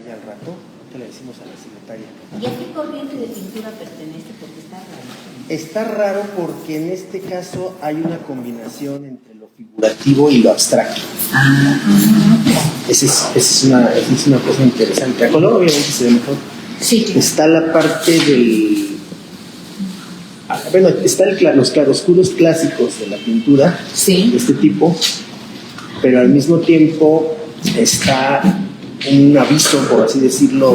ya al rato, te le decimos a la secretaria. ¿Y a qué corriente de pintura pertenece? Porque está raro. Está raro porque en este caso hay una combinación entre lo figurativo y lo abstracto. Esa es una cosa interesante. A color obviamente se ve mejor. Sí. Está la parte del... Bueno, están los claroscuros clásicos de la pintura, sí, de este tipo, pero al mismo tiempo está un aviso, por así decirlo,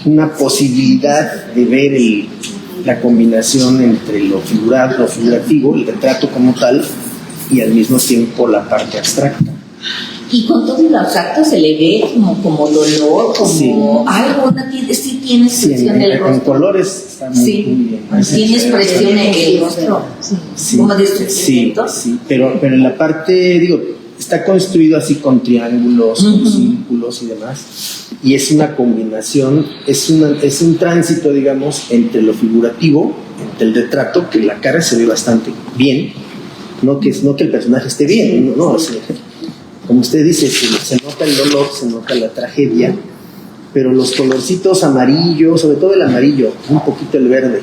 una posibilidad de ver la combinación entre lo figurativo, el retrato como tal, y al mismo tiempo la parte abstracta. Y con todo lo abstracto se le ve como dolor, como sí, algo, sí tiene expresión del rostro. En colores está muy bien. Tiene expresión en el rostro, sí, como de sufrimiento. Sí, pero en la parte, digo, está construido así con triángulos, con círculos y demás, y es una combinación, es un tránsito, digamos, entre lo figurativo, entre el retrato, que la cara se ve bastante bien, no que el personaje esté bien, no, como usted dice, se nota el dolor, se nota la tragedia, pero los colorcitos amarillos, sobre todo el amarillo, un poquito el verde,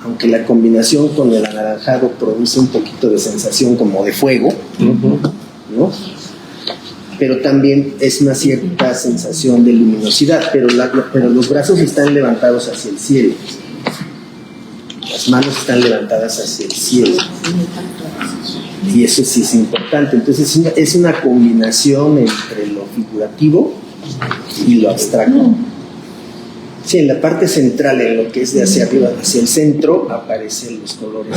aunque la combinación con el anaranjado produce un poquito de sensación como de fuego, ¿no? Pero también es una cierta sensación de luminosidad, pero los brazos están levantados hacia el cielo, las manos están levantadas hacia el cielo. Y eso sí es importante. Entonces es una combinación entre lo figurativo y lo abstracto. Sí, en la parte central, en lo que es de hacia arriba, hacia el centro, aparecen los colores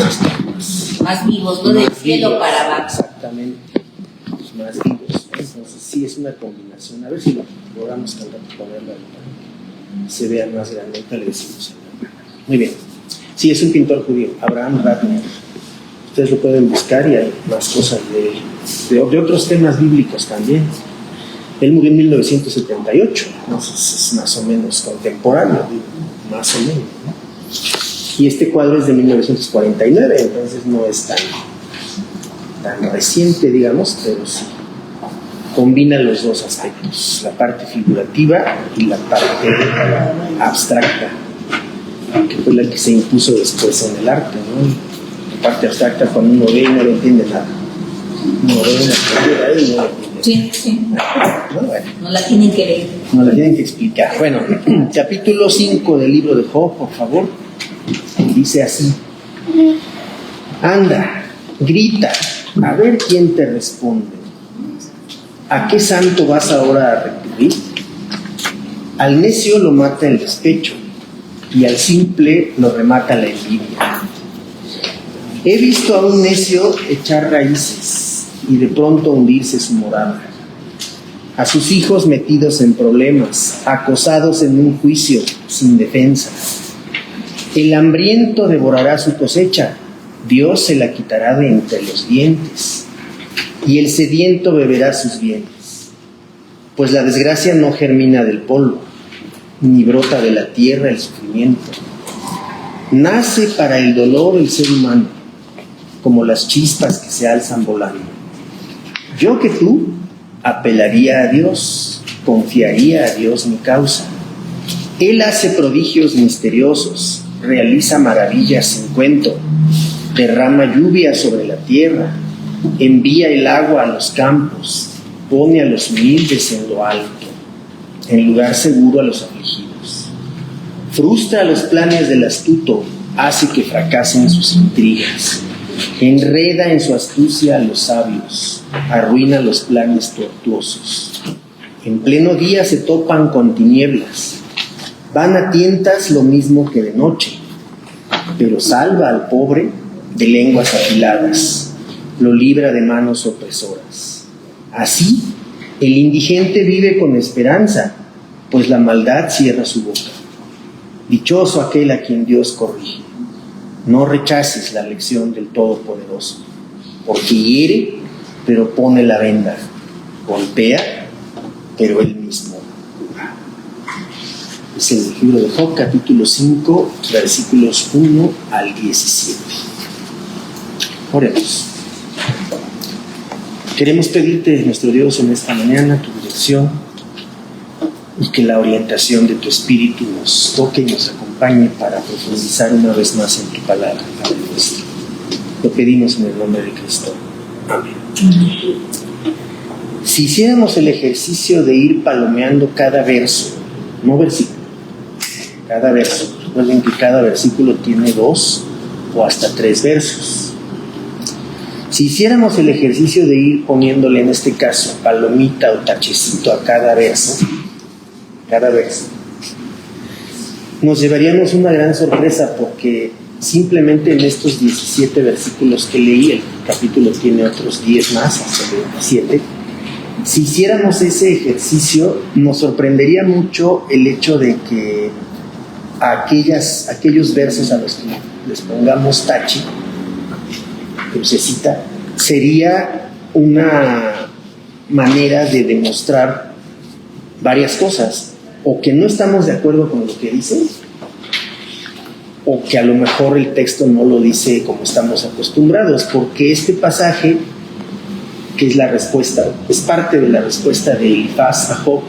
más vivos, no del cielo para abajo. Exactamente, los más vivos. Entonces sí es una combinación. A ver si lo logramos ponerlo ahí, se vea más grande. Ahorita le decimos. Muy bien. Sí, es un pintor judío, Abraham Ratner. Ustedes lo pueden buscar y hay más cosas de otros temas bíblicos también. Él murió en 1978, entonces es más o menos contemporáneo, más o menos, ¿no? Y este cuadro es de 1949, entonces no es tan reciente, digamos, pero sí combina los dos aspectos, la parte figurativa y la parte abstracta, que fue la que se impuso después en el arte, ¿no? La parte abstracta, cuando uno ve y no lo entiende nada. Uno ve una figura y no lo entiende. Sí. No la tienen que leer. No la tienen que explicar. Bueno, capítulo 5 del libro de Job, por favor. Dice así: anda, grita, a ver quién te responde. ¿A qué santo vas ahora a recurrir? Al necio lo mata el despecho, y al simple lo remata la envidia. He visto a un necio echar raíces y de pronto hundirse su morada, a sus hijos metidos en problemas, acosados en un juicio sin defensa. El hambriento devorará su cosecha, Dios se la quitará de entre los dientes, y el sediento beberá sus bienes. Pues la desgracia no germina del polvo, ni brota de la tierra el sufrimiento. Nace para el dolor el ser humano, como las chispas que se alzan volando. Yo que tú apelaría a Dios, confiaría a Dios mi causa. Él hace prodigios misteriosos, realiza maravillas sin cuento, derrama lluvia sobre la tierra, envía el agua a los campos, pone a los humildes en lo alto, en lugar seguro a los afligidos. Frustra los planes del astuto, hace que fracasen sus intrigas. Enreda en su astucia a los sabios, arruina los planes tortuosos. En pleno día se topan con tinieblas, van a tientas lo mismo que de noche, pero salva al pobre de lenguas afiladas, lo libra de manos opresoras. Así, el indigente vive con esperanza, pues la maldad cierra su boca. Dichoso aquel a quien Dios corrige. No rechaces la lección del Todopoderoso, porque hiere, pero pone la venda, golpea, pero él mismo cura. Es el libro de Job, capítulo 5, versículos 1 al 17. Oremos. Queremos pedirte, nuestro Dios, en esta mañana tu dirección, y que la orientación de tu espíritu nos toque y nos acompañe para profundizar una vez más en tu palabra, Padre nuestro. Lo pedimos en el nombre de Cristo. Amén. Si hiciéramos el ejercicio de ir palomeando cada verso, no versículo, cada verso, recuerden que cada versículo tiene 2 o hasta 3 versos. Si hiciéramos el ejercicio de ir poniéndole, en este caso, palomita o tachecito a cada verso, nos llevaríamos una gran sorpresa, porque simplemente en estos 17 versículos que leí, el capítulo tiene otros 10 más, hasta 27. Si hiciéramos ese ejercicio, nos sorprendería mucho el hecho de que aquellos versos a los que les pongamos tache, crucecita, sería una manera de demostrar varias cosas, o que no estamos de acuerdo con lo que dicen, o que a lo mejor el texto no lo dice como estamos acostumbrados, porque este pasaje, que es la respuesta, es parte de la respuesta de Elifaz a Job.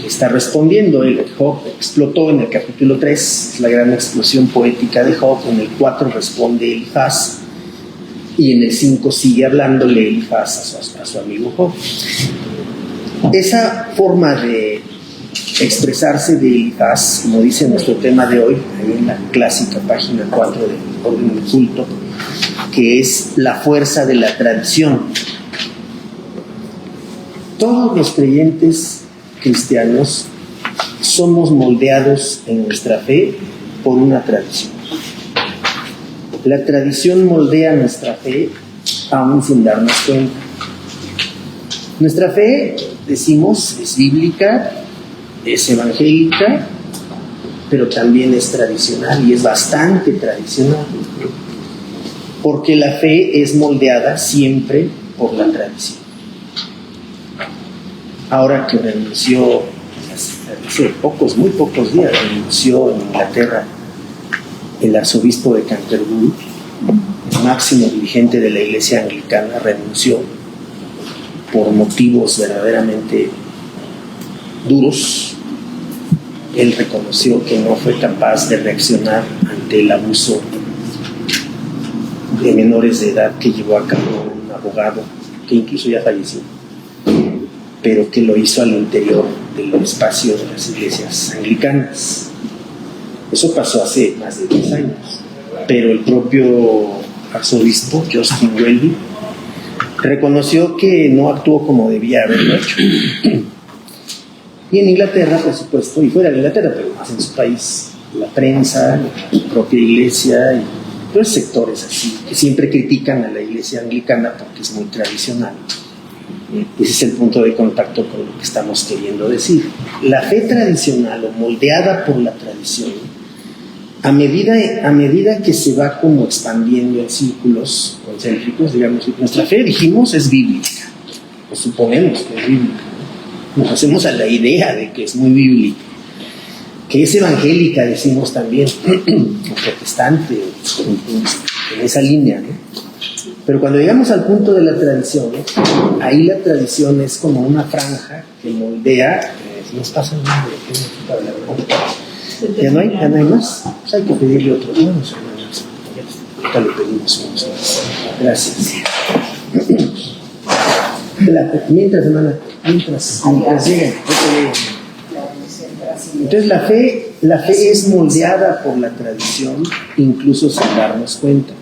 Está respondiendo, Job explotó en el capítulo 3, es la gran explosión poética de Job. En el 4 responde Elifaz, y en el 5 sigue hablándole Elifaz a su amigo Job. Esa forma de expresarse de Elifaz, como dice nuestro tema de hoy, ahí en la clásica página 4 del Orden del Culto, que es la fuerza de la tradición. Todos los creyentes cristianos somos moldeados en nuestra fe por una tradición. La tradición moldea nuestra fe aún sin darnos cuenta. Nuestra fe, decimos, es bíblica, es evangélica, pero también es tradicional, y es bastante tradicional, porque la fe es moldeada siempre por la tradición. Ahora que renunció, hace muy pocos días, renunció en Inglaterra el arzobispo de Canterbury, el máximo dirigente de la iglesia anglicana, renunció por motivos verdaderamente duros. Él reconoció que no fue capaz de reaccionar ante el abuso de menores de edad que llevó a cabo un abogado que incluso ya falleció, pero que lo hizo al interior del espacio de las iglesias anglicanas. Eso pasó hace más de 10 años, pero el propio arzobispo Justin Welby reconoció que no actuó como debía haberlo hecho. Y en Inglaterra, por supuesto, y fuera de Inglaterra, pero más en su país, la prensa, la propia iglesia y los sectores así, que siempre critican a la iglesia anglicana porque es muy tradicional. Ese es el punto de contacto con lo que estamos queriendo decir. La fe tradicional, o moldeada por la tradición, a medida que se va como expandiendo en círculos concéntricos, digamos, nuestra fe, dijimos, es bíblica, o suponemos que es bíblica. Nos hacemos a la idea de que es muy bíblica, que es evangélica, decimos también, o protestante, en esa línea, ¿no? Pero cuando llegamos al punto de la tradición, ahí la tradición es como una franja que moldea. Si nos pasa el nombre, ¿ya no hay más? Pues hay que pedirle otros hermanos. Ya le pedimos unos más. Gracias. Mientras lleguen. Entonces la fe es moldeada por la tradición, incluso sin darnos cuenta,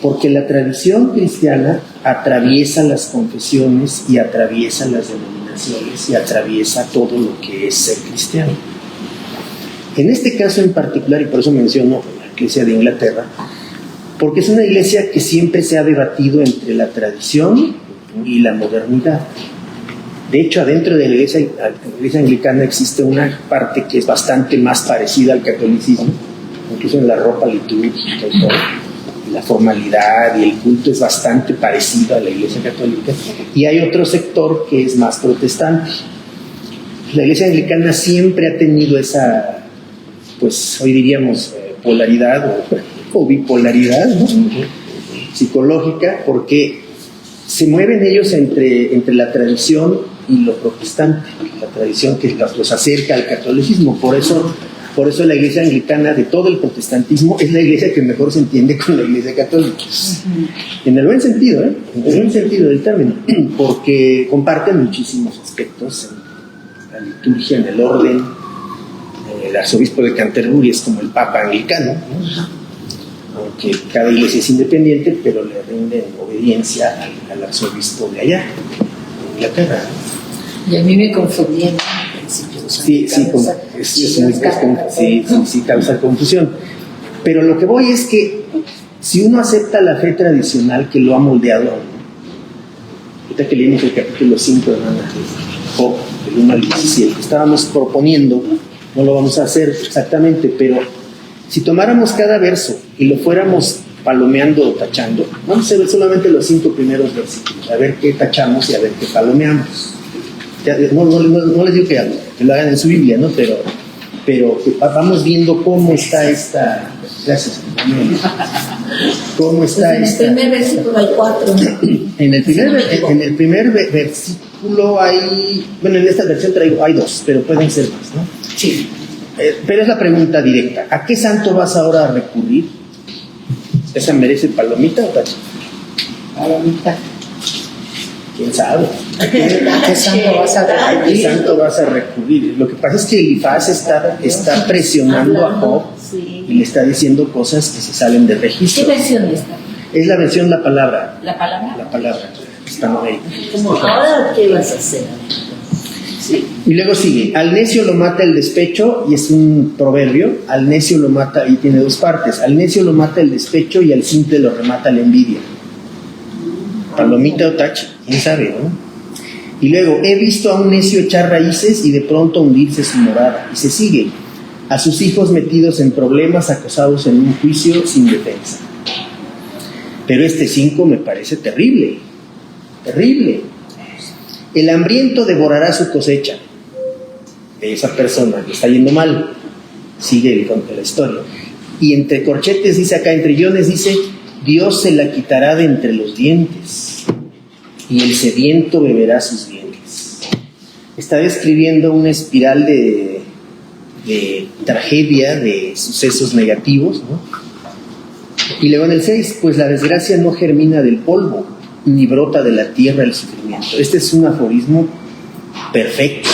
porque la tradición cristiana atraviesa las confesiones y atraviesa las denominaciones y atraviesa todo lo que es ser cristiano. En este caso en particular, y por eso menciono la iglesia de Inglaterra, porque es una iglesia que siempre se ha debatido entre la tradición y la modernidad. De hecho, adentro de la iglesia anglicana existe una parte que es bastante más parecida al catolicismo, incluso en la ropa litúrgica y todo. La formalidad y el culto es bastante parecido a la iglesia católica, y hay otro sector que es más protestante. La iglesia anglicana siempre ha tenido esa, pues hoy diríamos polaridad o bipolaridad, ¿no? Psicológica, porque se mueven ellos entre la tradición y lo protestante, la tradición que los acerca al catolicismo. Por eso la iglesia anglicana de todo el protestantismo es la iglesia que mejor se entiende con la iglesia católica. En el buen sentido, en el buen sentido del término, porque comparten muchísimos aspectos en la liturgia, en el orden. El arzobispo de Canterbury es como el papa anglicano, ¿no? Aunque cada iglesia es independiente, pero le rinden obediencia al arzobispo de allá, de Inglaterra. Y a mí me confundían al principio. Sí, causa confusión. Pero lo que voy es que si uno acepta la fe tradicional que lo ha moldeado, ahorita que leímos el capítulo 5 de Job, del 1 al 17, estábamos proponiendo, no lo vamos a hacer exactamente, pero si tomáramos cada verso y lo fuéramos palomeando o tachando, vamos a ver solamente los 5 primeros versículos, a ver qué tachamos y a ver qué palomeamos. No les digo que lo hagan en su Biblia, ¿no? Pero vamos viendo cómo está esta. Gracias. ¿Cómo está esta? En el primer versículo hay 4. En el primer versículo hay. Bueno, en esta versión hay 2, pero pueden ser más, ¿no? Sí. Pero es la pregunta directa. ¿A qué santo vas ahora a recurrir? ¿Esa merece palomita o tacho? Palomita. ¿Quién sabe? ¿A qué santo vas a recurrir? ¿A qué santo vas a recurrir? Lo que pasa es que Elifaz está presionando a Job y le está diciendo cosas que se salen de registro. ¿Qué versión es esta? Es la versión La Palabra. ¿La palabra? La Palabra. Está ahí. ¿Ahora qué vas a hacer? Sí. Y luego sigue, al necio lo mata el despecho, y es un proverbio, al necio lo mata, y tiene 2 partes, al necio lo mata el despecho y al simple lo remata la envidia. Palomita o tacho, quién sabe, ¿no? Y luego, he visto a un necio echar raíces y de pronto hundirse su morada, y se sigue, a sus hijos metidos en problemas, acosados en un juicio sin defensa. Pero este 5 me parece terrible, terrible. El hambriento devorará su cosecha de esa persona que está yendo mal. Sigue la historia. Y entre corchetes dice acá, entre guiones dice, Dios se la quitará de entre los dientes y el sediento beberá sus bienes. Está describiendo una espiral de tragedia, de sucesos negativos, ¿no? Y luego en el 6, pues la desgracia no germina del polvo, ni brota de la tierra el sufrimiento. Este es un aforismo perfecto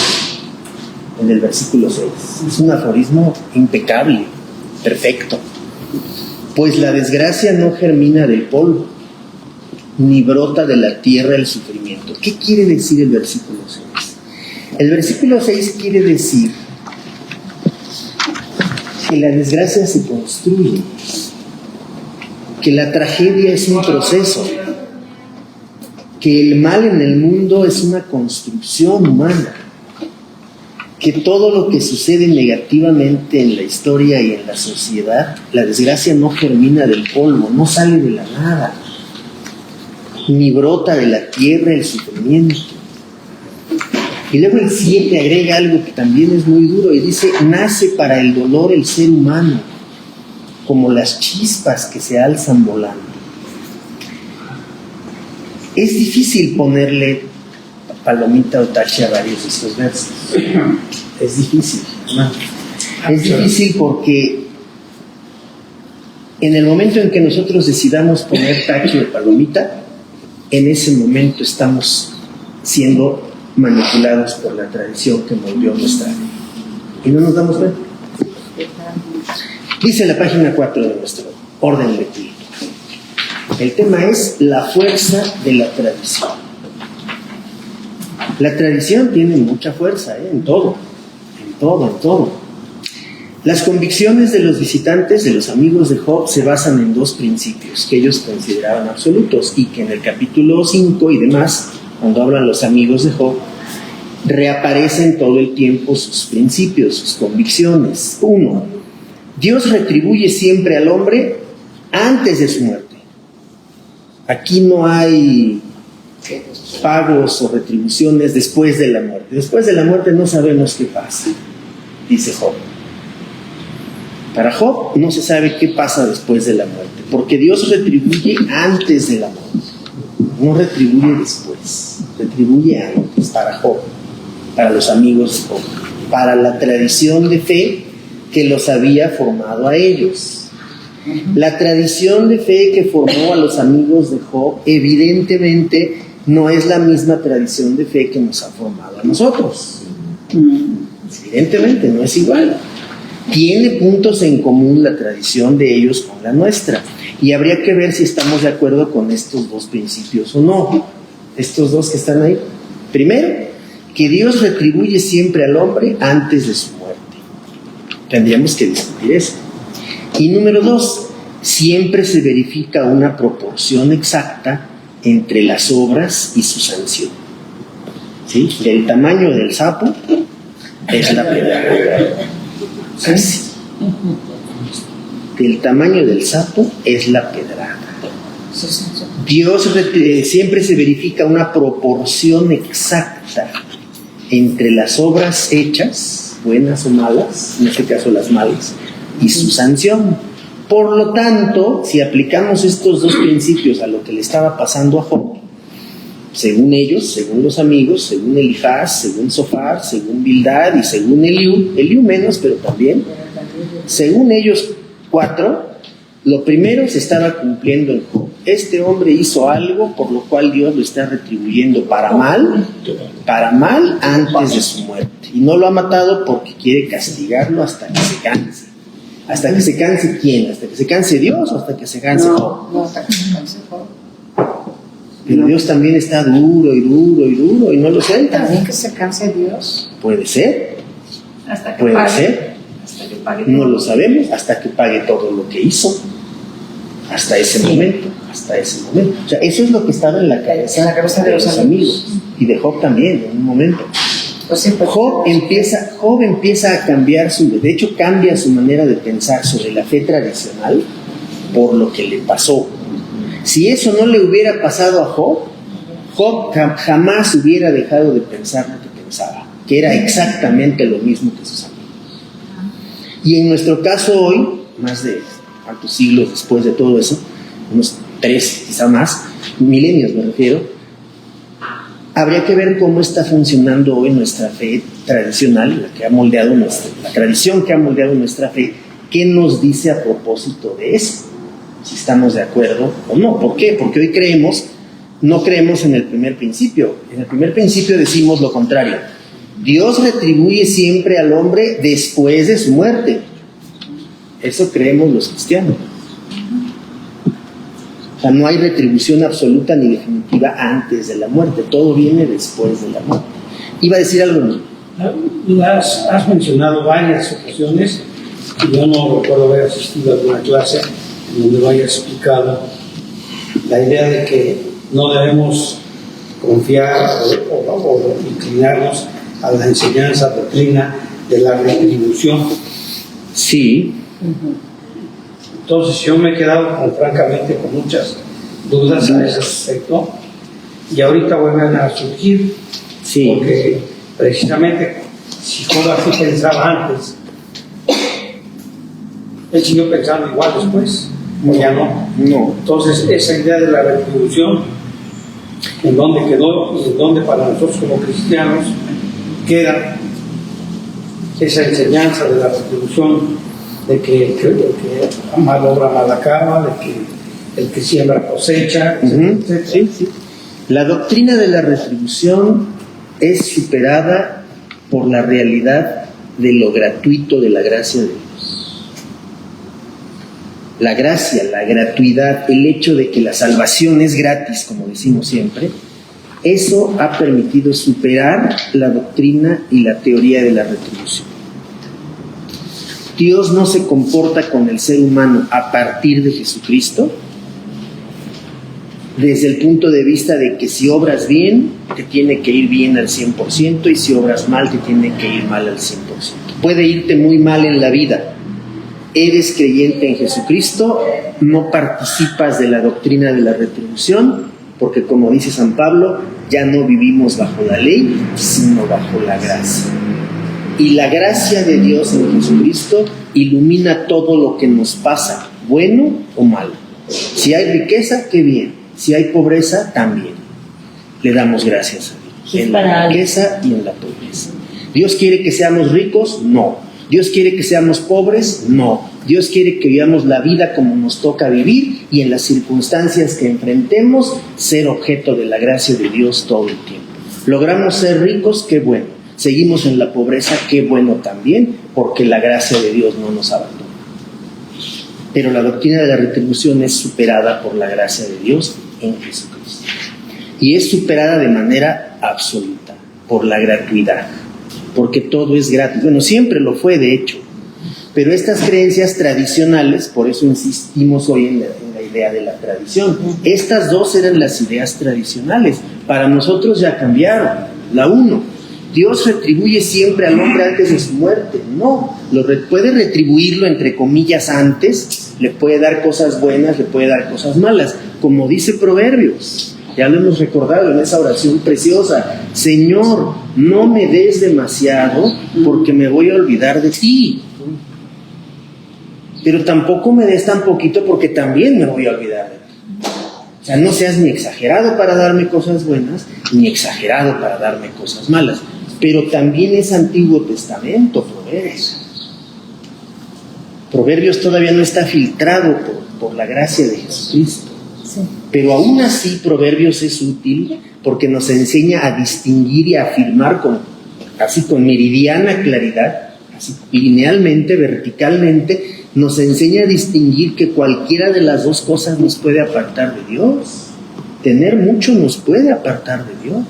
en el versículo 6. Es un aforismo impecable, perfecto. Pues la desgracia no germina del polvo, ni brota de la tierra el sufrimiento. ¿Qué quiere decir el versículo 6? El versículo 6 quiere decir que la desgracia se construye, que la tragedia es un proceso, que el mal en el mundo es una construcción humana, que todo lo que sucede negativamente en la historia y en la sociedad, la desgracia no germina del polvo, no sale de la nada, ni brota de la tierra el sufrimiento. Y luego el 7 agrega algo que también es muy duro y dice, nace para el dolor el ser humano, como las chispas que se alzan volando. Es difícil ponerle palomita o tache a varios de estos versos. Es difícil, ¿no? Es difícil porque en el momento en que nosotros decidamos poner tache o palomita, en ese momento estamos siendo manipulados por la tradición que moldeó nuestra vida. Y no nos damos cuenta. Dice la página 4 de nuestro orden lectivo. El tema es la fuerza de la tradición. La tradición tiene mucha fuerza, en todo. Las convicciones de los visitantes, de los amigos de Job, se basan en 2 principios que ellos consideraban absolutos y que en el capítulo 5 y demás, cuando hablan los amigos de Job, reaparecen todo el tiempo sus principios, sus convicciones. 1. Dios retribuye siempre al hombre antes de su muerte. Aquí no hay pagos o retribuciones después de la muerte. Después de la muerte no sabemos qué pasa, dice Job. Para Job no se sabe qué pasa después de la muerte, porque Dios retribuye antes de la muerte, no retribuye después. retribuye antes para Job, para los amigos de Job, para la tradición de fe que los había formado a ellos. La tradición de fe que formó a los amigos de Job evidentemente no es la misma tradición de fe que nos ha formado a nosotros. Evidentemente no es igual. Tiene puntos en común la tradición de ellos con la nuestra, y habría que ver si estamos de acuerdo con estos dos principios o no. Estos dos que están ahí. Primero, que Dios retribuye siempre al hombre antes de su muerte. Tendríamos que discutir eso. Y número dos, siempre se verifica una proporción exacta entre las obras y su sanción. ¿Sí? El tamaño del sapo es la pedrada. Casi. El tamaño del sapo es la pedrada. Dios siempre se verifica una proporción exacta entre las obras hechas, buenas o malas, en este caso las malas, y su sanción. Por lo tanto, si aplicamos estos dos principios a lo que le estaba pasando a Job, según ellos, según los amigos, según Elifaz, según Sofar, según Bildad y según Eliú menos, pero también, según ellos cuatro, lo primero se estaba cumpliendo en Job. Este hombre hizo algo por lo cual Dios lo está retribuyendo para mal antes de su muerte. Y no lo ha matado porque quiere castigarlo hasta que se canse. ¿Hasta que se canse quién? ¿Hasta que se canse Dios o hasta que se canse Job? No, hasta que se canse Job. Pero Dios también está duro y no lo suelta. También que se canse Dios. Puede ser. Hasta que Puede pague. ser. Hasta que pague. No lo sabemos hasta que pague todo lo que hizo. Hasta ese momento. O sea, eso es lo que estaba en la cabeza de los amigos. Y de Job también, en un momento. Pues sí, pues, Job empieza a cambiar de hecho cambia su manera de pensar sobre la fe tradicional por lo que le pasó. Si eso no le hubiera pasado a Job jamás hubiera dejado de pensar lo que pensaba, que era exactamente lo mismo que sus amigos. Y en nuestro caso hoy, más de cuántos siglos después de todo eso, unos 3, quizá más, milenios me refiero, habría que ver cómo está funcionando hoy nuestra fe tradicional, la tradición que ha moldeado nuestra fe, qué nos dice a propósito de eso, si estamos de acuerdo o no. ¿Por qué? Porque hoy no creemos en el primer principio. En el primer principio decimos lo contrario. Dios retribuye siempre al hombre después de su muerte. Eso creemos los cristianos. O sea, no hay retribución absoluta ni definitiva antes de la muerte. Todo viene después de la muerte. Iba a decir algo, ¿no? Has mencionado varias ocasiones, y yo no recuerdo haber asistido a alguna clase en donde lo haya explicado, la idea de que no debemos confiar o inclinarnos a la enseñanza, doctrina de la retribución. Sí. Entonces yo me he quedado francamente con muchas dudas a ese respecto, y ahorita vuelven a surgir, Sí. porque precisamente si Job así pensaba antes, él siguió pensando igual después, o ya no. No. Entonces esa idea de la retribución, en dónde quedó y en dónde para nosotros como cristianos queda esa enseñanza de la retribución, de que el que mal obra mal acaba, de que el que siembra cosecha, etcétera. Sí, sí. La doctrina de la retribución es superada por la realidad de lo gratuito de la gracia de Dios. La gracia, la gratuidad, el hecho de que la salvación es gratis, como decimos siempre, eso ha permitido superar la doctrina y la teoría de la retribución. Dios no se comporta con el ser humano a partir de Jesucristo desde el punto de vista de que si obras bien, te tiene que ir bien al 100%, y si obras mal, te tiene que ir mal al 100%. Puede irte muy mal en la vida. Eres creyente en Jesucristo, no participas de la doctrina de la retribución, porque como dice San Pablo, ya no vivimos bajo la ley, sino bajo la gracia. Y la gracia de Dios en Jesucristo ilumina todo lo que nos pasa, bueno o malo. Si hay riqueza, qué bien. Si hay pobreza, también. Le damos gracias a Dios. en la riqueza y en la pobreza. ¿Dios quiere que seamos ricos? No. ¿Dios quiere que seamos pobres? No. Dios quiere que vivamos la vida como nos toca vivir y en las circunstancias que enfrentemos, ser objeto de la gracia de Dios todo el tiempo. Logramos ser ricos, qué bueno. Seguimos en la pobreza, qué bueno también, porque la gracia de Dios no nos abandona. Pero la doctrina de la retribución es superada por la gracia de Dios en Jesucristo. Y es superada de manera absoluta, por la gratuidad, porque todo es gratis. Bueno, siempre lo fue, de hecho. Pero estas creencias tradicionales, por eso insistimos hoy en la idea de la tradición. Estas dos eran las ideas tradicionales. Para nosotros ya cambiaron. La uno, Dios retribuye siempre al hombre antes de su muerte. No, puede retribuirlo entre comillas antes, le puede dar cosas buenas, le puede dar cosas malas, como dice Proverbios. Ya lo hemos recordado en esa oración preciosa. Señor, no me des demasiado porque me voy a olvidar de ti. Pero tampoco me des tan poquito porque también me voy a olvidar de ti. O sea, no seas ni exagerado para darme cosas buenas, ni exagerado para darme cosas malas. Pero también es Antiguo Testamento, Proverbios. Proverbios todavía no está filtrado por la gracia de Jesucristo. Sí. Pero aún así Proverbios es útil porque nos enseña a distinguir y a afirmar con meridiana claridad, así linealmente, verticalmente, nos enseña a distinguir que cualquiera de las dos cosas nos puede apartar de Dios. Tener mucho nos puede apartar de Dios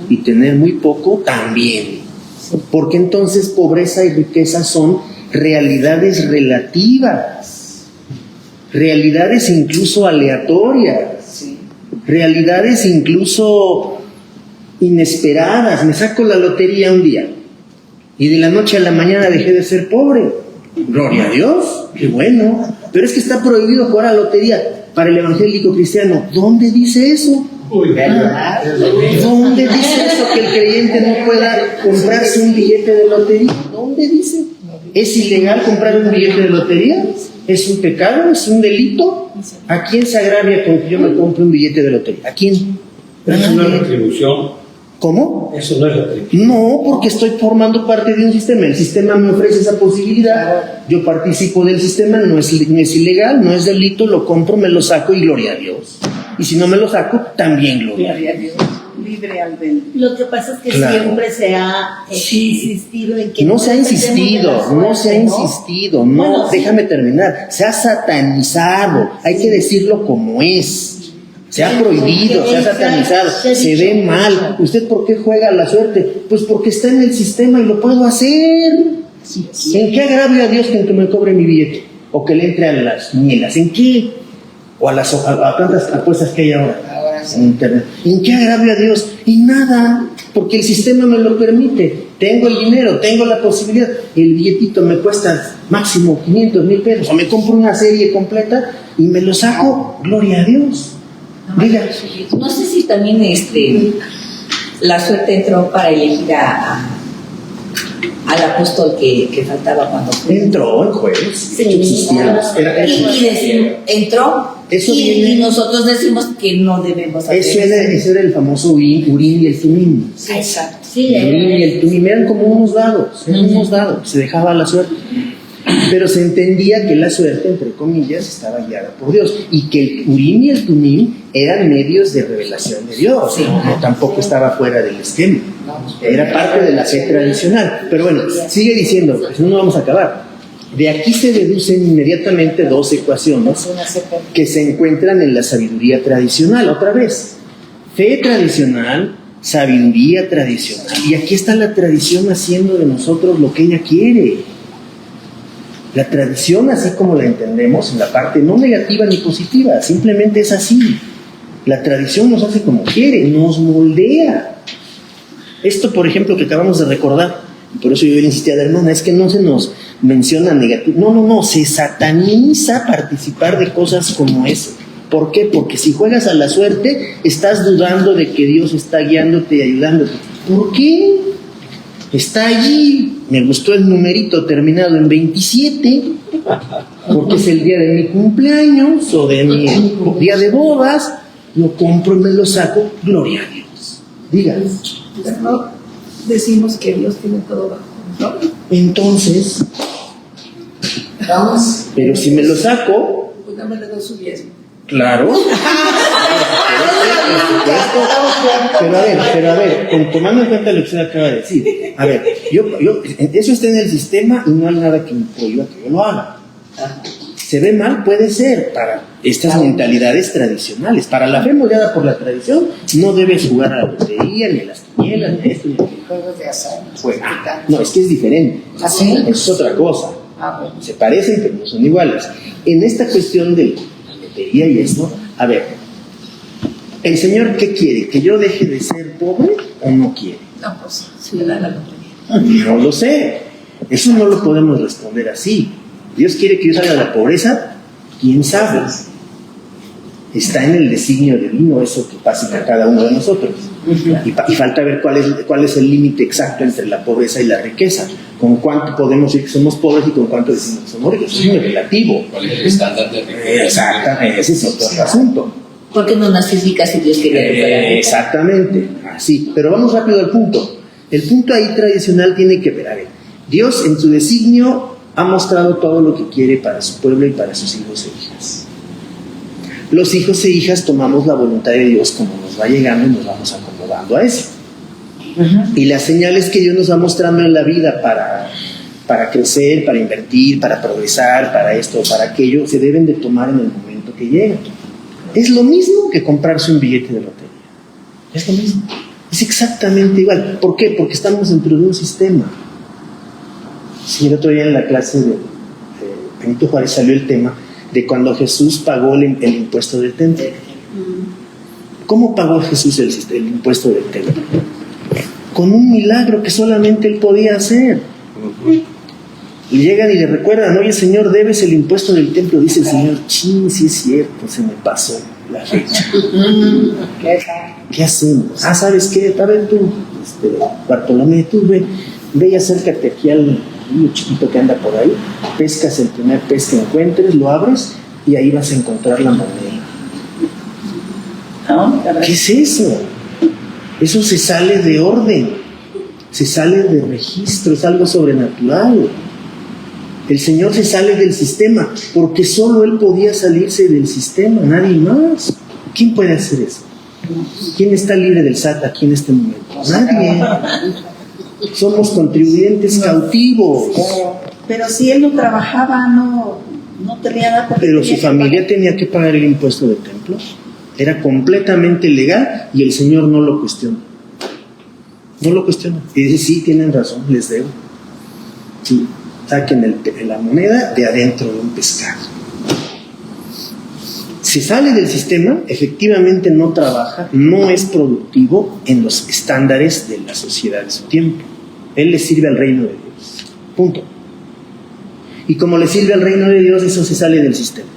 y tener muy poco también. Porque entonces pobreza y riqueza son realidades relativas, realidades incluso aleatorias, realidades incluso inesperadas. Me saco la lotería un día y de la noche a la mañana dejé de ser pobre. Gloria a Dios, qué bueno. Pero es que está prohibido jugar a la lotería para el evangélico cristiano. ¿Dónde dice eso? ¿Dónde dice eso que el creyente no pueda comprarse un billete de lotería? ¿Dónde dice? ¿Es ilegal comprar un billete de lotería? ¿Es un pecado? ¿Es un delito? ¿A quién se agravia con que yo me compre un billete de lotería? ¿A quién? Eso no es retribución. ¿Cómo? Eso no es retribución. No, porque estoy formando parte de un sistema. El sistema me ofrece esa posibilidad. Yo participo del sistema, no es ilegal, no es delito, lo compro, me lo saco y gloria a Dios. Y si no me lo saco, también gloria a Dios. Libre albedrío. Lo que pasa es que Claro. siempre se ha insistido en que No se ha dependemos de insistido, la no se ha suerte, insistido, no, Bueno, sí. déjame terminar. Se ha satanizado, hay que decirlo como es. Se ha prohibido, se ha satanizado, se ve mal. ¿Usted por qué juega a la suerte? Pues porque está en el sistema y lo puedo hacer. ¿En qué agravio a Dios que me cobre mi billete? O que le entre a las mielas. ¿En qué? O a tantas apuestas que hay ahora en internet. ¿En qué agravio a Dios? Y nada, porque el sistema me lo permite. Tengo el dinero, tengo la posibilidad. El billetito me cuesta máximo 500,000 pesos. O me compro una serie completa y me lo saco. Gloria a Dios. Diga. No sé si también la suerte entró para elegir al apóstol que faltaba cuando fue. Entró en juegos. Sí, De hecho, existía. Entró Eso y viene- nosotros decimos que no debemos hacer Ese era el famoso Urim y el Tumim. Exacto. Sí, El Urim y el Tumim eran como unos dados, se dejaba la suerte. Pero se entendía que la suerte, entre comillas, estaba guiada por Dios y que el Urim y el Tumim eran medios de revelación de Dios. Sí. No, tampoco estaba fuera del esquema. Era parte de la fe tradicional. Pero bueno, sigue diciendo, pues no vamos a acabar. De aquí se deducen inmediatamente dos ecuaciones que se encuentran en la sabiduría tradicional. Otra vez, fe tradicional, sabiduría tradicional. Y aquí está la tradición haciendo de nosotros lo que ella quiere. La tradición, así como la entendemos, en la parte no negativa ni positiva, simplemente es así. La tradición nos hace como quiere, nos moldea. Esto, por ejemplo, que acabamos de recordar, y por eso yo le insistí a la hermana, es que no se nos menciona negativo. No, se sataniza participar de cosas como eso. ¿Por qué? Porque si juegas a la suerte, estás dudando de que Dios está guiándote y ayudándote. ¿Por qué? Está allí. Me gustó el numerito terminado en 27, porque es el día de mi cumpleaños o de mi día de bodas. Lo compro y me lo saco. Gloria a Dios. Diga. Pero no decimos que Dios tiene todo bajo control. Entonces, Vamos. pero si me lo saco, Pues nada más le doy su diezmo. claro. Pero a ver, tomando en cuenta lo que usted acaba de decir, a ver, eso está en el sistema y no hay nada que me prohíba que yo lo haga. ¿Se ve mal? Puede ser para estas mentalidades tradicionales. Para la fe moldeada por la tradición, no debes jugar a la lotería, ni a las quinielas, ni a esto, ni a aquello. Juegos de azar. Pues, no, es que es diferente. ¿Así? Es otra cosa. Bueno. Se parecen, pero no son iguales. En esta cuestión de la lotería y esto, a ver, ¿el Señor qué quiere? ¿Que yo deje de ser pobre o no quiere? No, pues sí, me da la lotería. No lo sé. Eso no lo podemos responder así. ¿Dios quiere que yo salga de la pobreza? ¿Quién sabe? Está en el designio divino eso que pasa con cada uno de nosotros. Y falta ver cuál es el límite exacto entre la pobreza y la riqueza. Con cuánto podemos decir que somos pobres y con cuánto decimos que somos ricos. Es muy relativo. ¿Cuál es el estándar de riqueza? Exactamente, ese es otro asunto. ¿Por qué no nací rica si Dios quería que fuera rica? Exactamente, así. Pero vamos rápido al punto. El punto ahí tradicional tiene que ver, a ver, Dios en su designio ha mostrado todo lo que quiere para su pueblo y para sus hijos e hijas. Los hijos e hijas tomamos la voluntad de Dios como nos va llegando y nos vamos acomodando a eso. Y las señales que Dios nos va mostrando en la vida para crecer, para invertir, para progresar, para esto, para aquello, se deben de tomar en el momento que llega. Es lo mismo que comprarse un billete de lotería. Es lo mismo. Es exactamente igual. ¿Por qué? Porque estamos dentro de un sistema. Sí, el otro día en la clase de Benito Juárez salió el tema de cuando Jesús pagó el impuesto del templo. ¿Cómo pagó Jesús el impuesto del templo? Con un milagro que solamente él podía hacer. Y llegan y le recuerdan, oye Señor, debes el impuesto del templo. Dice el Señor, sí es cierto, se me pasó la fecha. ¿Qué hacemos? ¿Sabes qué? A ver tú, Bartolomé, tú ve y acércate aquí al niño chiquito que anda por ahí, pescas el primer pez que encuentres, lo abres y ahí vas a encontrar la moneda. ¿Qué es eso? Eso se sale de orden, se sale de registro, es algo sobrenatural. El Señor se sale del sistema porque solo Él podía salirse del sistema, nadie más. ¿Quién puede hacer eso? ¿Quién está libre del SAT aquí en este momento? Nadie. Somos contribuyentes cautivos. Pero si él no trabajaba, no tenía nada. Pero su familia tenía que pagar el impuesto del templo. Era completamente legal y el Señor no lo cuestionó. No lo cuestionó. Y dice, sí, tienen razón, les debo. Sí, saquen la moneda de adentro de un pescado. Se sale del sistema, efectivamente no trabaja, no es productivo en los estándares de la sociedad de su tiempo. Él le sirve al reino de Dios. Punto. Y como le sirve al reino de Dios, eso se sale del sistema.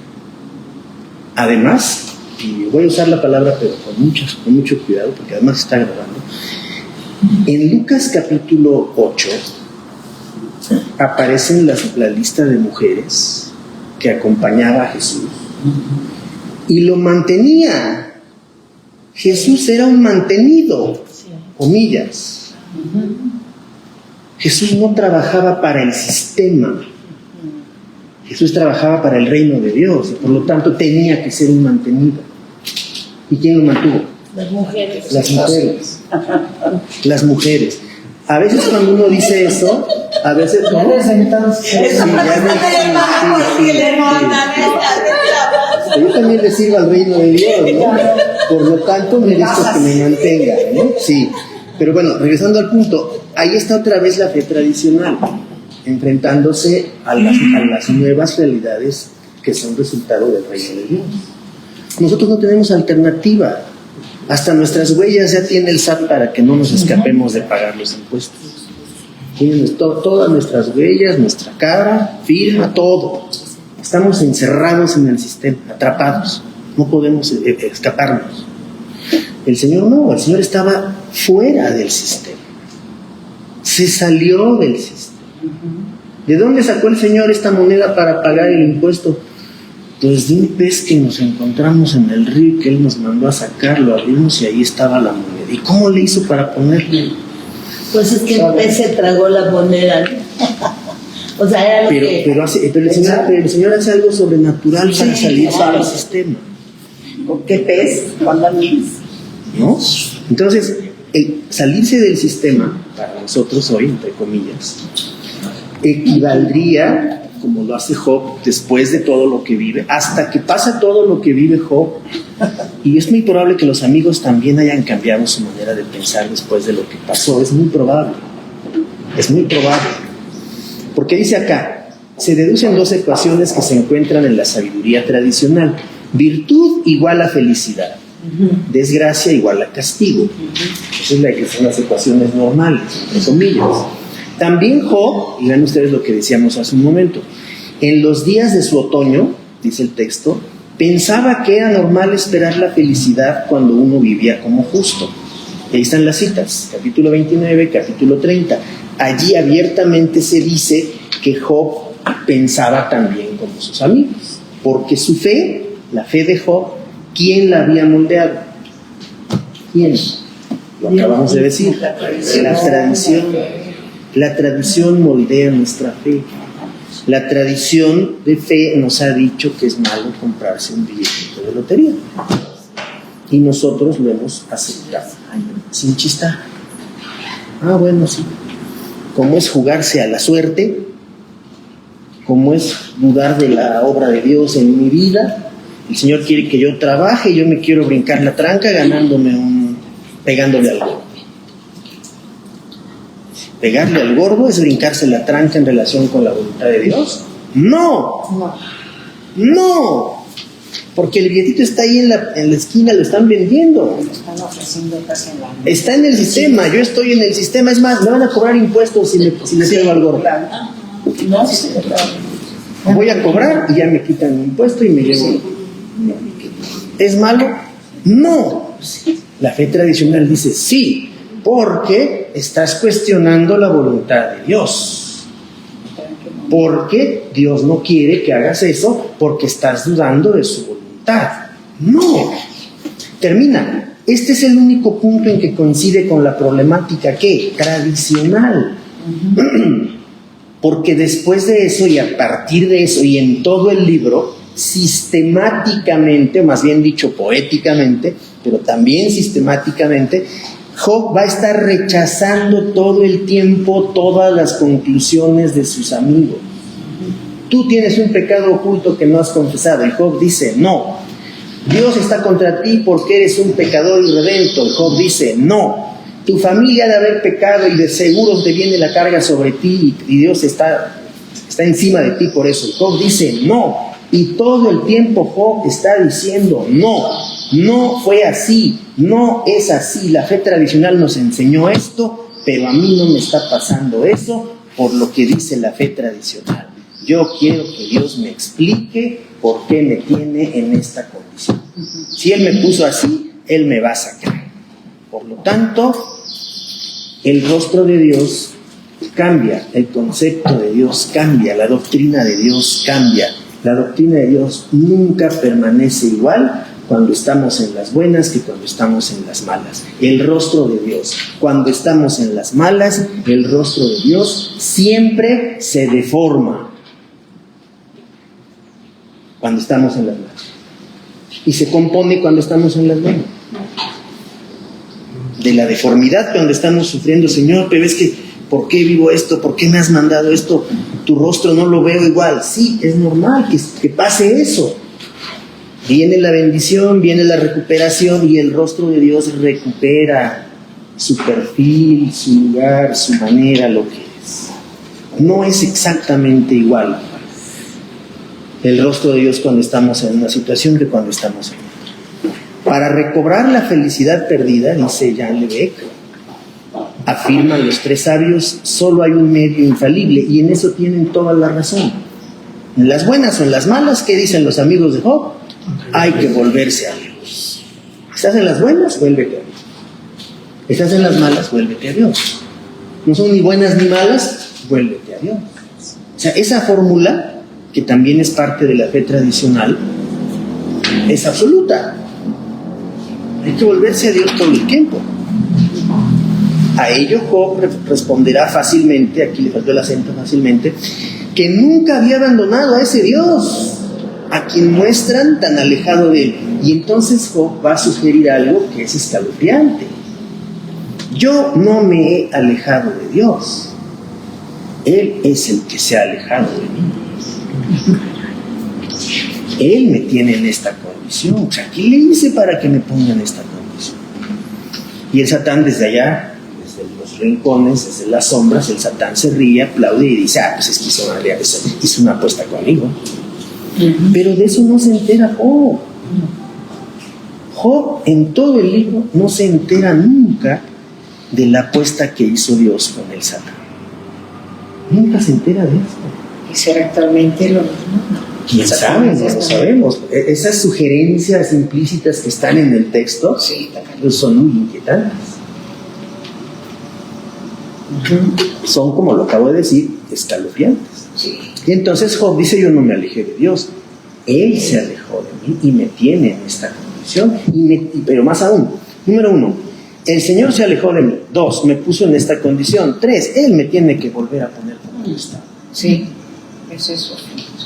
Además, y voy a usar la palabra pero con mucho cuidado porque además está grabando, en Lucas capítulo 8 aparecen la lista de mujeres que acompañaba a Jesús y lo mantenía. Jesús era un mantenido, comillas. Jesús no trabajaba para el sistema. Jesús trabajaba para el reino de Dios y por lo tanto tenía que ser un mantenido. ¿Y quién lo mantuvo? Las mujeres. Las mujeres. Las mujeres. A veces cuando uno dice eso, a veces no. Yo también le sirvo al reino de Dios, ¿no? Por lo tanto merezco que me mantenga, ¿no? Sí. Pero bueno, regresando al punto, ahí está otra vez la fe tradicional, enfrentándose a las nuevas realidades que son resultado del reino de Dios. Nosotros no tenemos alternativa. Hasta nuestras huellas ya tiene el SAT para que no nos escapemos de pagar los impuestos. Tienen todas nuestras huellas, nuestra cara, firma, todo. Estamos encerrados en el sistema, atrapados. No podemos escaparnos. El Señor no, el Señor estaba fuera del sistema. Se salió del sistema. ¿De dónde sacó el Señor esta moneda para pagar el impuesto? Pues de un pez que nos encontramos en el río que Él nos mandó a sacar, lo abrimos y ahí estaba la monedita. ¿Y cómo le hizo para ponerle? Pues es que el pez se tragó la moneda. O sea, era lo que... Pero el Señor hace algo sobrenatural para salirse del sistema. ¿Con qué pez? ¿Cuándo anís? ¿No? Entonces, el salirse del sistema, para nosotros hoy, entre comillas, equivaldría, como lo hace Job después de todo lo que vive, hasta que pasa todo lo que vive Job, y es muy probable que los amigos también hayan cambiado su manera de pensar después de lo que pasó, es muy probable, porque dice acá, se deducen dos ecuaciones que se encuentran en la sabiduría tradicional: virtud igual a felicidad, desgracia igual a castigo. Esa es la que son las ecuaciones normales, entre comillas. También Job, y vean ustedes lo que decíamos hace un momento, en los días de su otoño, dice el texto, pensaba que era normal esperar la felicidad cuando uno vivía como justo. Y ahí están las citas, capítulo 29, capítulo 30. Allí abiertamente se dice que Job pensaba también como sus amigos, porque su fe, la fe de Job, ¿quién la había moldeado? ¿Quién? Lo acabamos de decir, la tradición. La tradición moldea nuestra fe. La tradición de fe nos ha dicho que es malo comprarse un billetito de lotería. Y nosotros lo hemos aceptado. Sin chistar. Bueno, sí. ¿Cómo es jugarse a la suerte? ¿Cómo es dudar de la obra de Dios en mi vida? El Señor quiere que yo trabaje, yo me quiero brincar la tranca pegándole al gordo. ¿Pegarle al gordo es brincarse la tranca en relación con la voluntad de Dios? No, porque el billetito está ahí en la esquina, lo están vendiendo. Lo están ofreciendo casi en la... Está en el sistema, yo estoy en el sistema, es más, me van a cobrar impuestos si le pego al gordo. No, sí, claro. Voy a cobrar y ya me quitan el impuesto y me llevo. ¿Es malo? No. La fe tradicional dice sí, porque estás cuestionando la voluntad de Dios. Porque Dios no quiere que hagas eso porque estás dudando de su voluntad. No. Termina. Este es el único punto en que coincide con la problemática ¿qué? Tradicional. Porque después de eso y a partir de eso y en todo el libro, sistemáticamente, o más bien dicho poéticamente, pero también sistemáticamente, Job va a estar rechazando todo el tiempo todas las conclusiones de sus amigos. Tú tienes un pecado oculto que no has confesado, y Job dice, no. Dios está contra ti porque eres un pecador irredento, y Job dice, no. Tu familia ha de haber pecado y de seguro te viene la carga sobre ti y Dios está encima de ti por eso. Y Job dice, no. Y todo el tiempo Job está diciendo, no fue así, no es así. La fe tradicional nos enseñó esto, pero a mí no me está pasando eso por lo que dice la fe tradicional. Yo quiero que Dios me explique por qué me tiene en esta condición. Si Él me puso así, Él me va a sacar. Por lo tanto, el rostro de Dios cambia, el concepto de Dios cambia, la doctrina de Dios cambia. La doctrina de Dios nunca permanece igual cuando estamos en las buenas que cuando estamos en las malas. El rostro de Dios, cuando estamos en las malas, el rostro de Dios siempre se deforma cuando estamos en las malas. Y se compone cuando estamos en las buenas. De la deformidad cuando estamos sufriendo, Señor, pero es que, ¿por qué vivo esto? ¿Por qué me has mandado esto? Tu rostro no lo veo igual. Sí, es normal que pase eso. Viene la bendición, viene la recuperación y el rostro de Dios recupera su perfil, su lugar, su manera, lo que es. No es exactamente igual el rostro de Dios cuando estamos en una situación que cuando estamos en otra. Para recobrar la felicidad perdida, dice Jean Lebec, afirman los tres sabios, solo hay un medio infalible, y en eso tienen toda la razón. En las buenas o en las malas, ¿qué dicen los amigos de Job? Hay que volverse a Dios. ¿Estás en las buenas? Vuélvete a Dios. ¿Estás en las malas? Vuélvete a Dios. No son ni buenas ni malas, vuélvete a Dios. O sea, esa fórmula, que también es parte de la fe tradicional, es absoluta. Hay que volverse a Dios todo el tiempo. A ello Job responderá fácilmente, aquí le faltó el acento fácilmente, que nunca había abandonado a ese Dios, a quien muestran tan alejado de él. Y entonces Job va a sugerir algo que es escalofriante. Yo no me he alejado de Dios. Él es el que se ha alejado de mí. Él me tiene en esta condición. O sea, ¿qué le hice para que me ponga en esta condición? Y el Satán desde allá, desde los rincones, desde las sombras, el Satán se ríe, aplaude y dice, pues es que hizo una apuesta conmigo. Pero de eso no se entera Job. Job en todo el libro no se entera nunca de la apuesta que hizo Dios con el Satán. Nunca se entera de eso. ¿Y será actualmente lo mismo? ¿Quién sabe? No lo sabemos. Esas sugerencias implícitas que están en el texto son muy inquietantes. Son, como lo acabo de decir, escalofriantes. Y entonces Job dice, yo no me alejé de Dios. Él se alejó de mí y me tiene en esta condición. Pero más aún, número 1, el Señor se alejó de mí. 2, me puso en esta condición. 3, Él me tiene que volver a poner como yo estaba. Sí, es eso.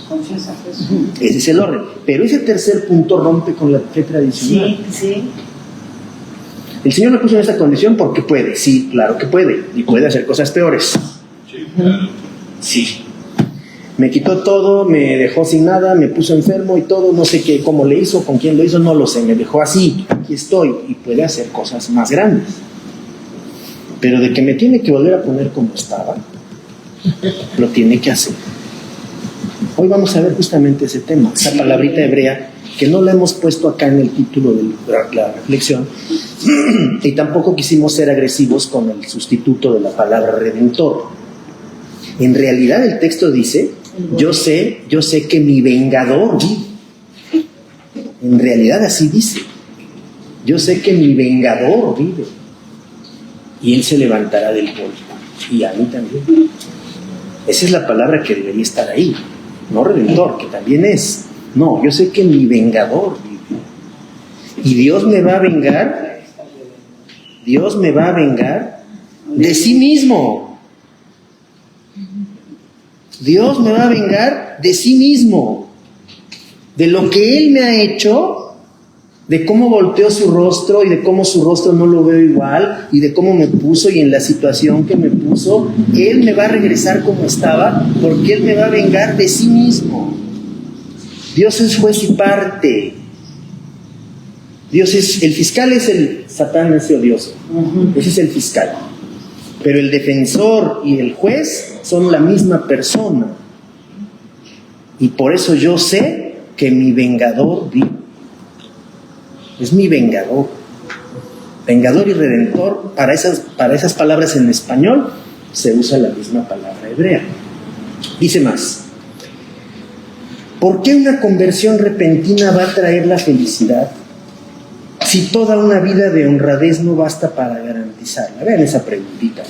Confianza. Ese es el orden. Pero ese tercer punto rompe con la fe tradicional. Sí. El Señor me puso en esta condición porque puede. Sí, claro que puede. Y puede hacer cosas peores. Sí. Me quitó todo, me dejó sin nada, me puso enfermo y todo. No sé qué, cómo le hizo, con quién lo hizo, no lo sé. Me dejó así. Aquí estoy. Y puede hacer cosas más grandes. Pero de que me tiene que volver a poner como estaba, lo tiene que hacer. Hoy vamos a ver justamente ese tema, esa palabrita hebrea que no la hemos puesto acá en el título de la reflexión, y tampoco quisimos ser agresivos con el sustituto de la palabra redentor. En realidad el texto dice, yo sé que mi vengador vive. En realidad así dice, yo sé que mi vengador vive y él se levantará del polvo, y a mí también. Esa es la palabra que debería estar ahí. No redentor, que también es. No, yo sé que mi vengador vive. Y Dios me va a vengar. Dios me va a vengar de sí mismo. Dios me va a vengar de sí mismo. De lo que Él me ha hecho, de cómo volteó su rostro y de cómo su rostro no lo veo igual, y de cómo me puso y en la situación que me puso. Él me va a regresar como estaba, porque Él me va a vengar de sí mismo. Dios es juez y parte. El fiscal es el Satán, ese odioso. Ese es el fiscal. Pero el defensor y el juez son la misma persona. Y por eso yo sé que mi vengador vive. Es mi vengador. Vengador y redentor, para esas palabras en español se usa la misma palabra hebrea. Dice más: ¿por qué una conversión repentina va a traer la felicidad si toda una vida de honradez no basta para garantizarla? Vean esa preguntita,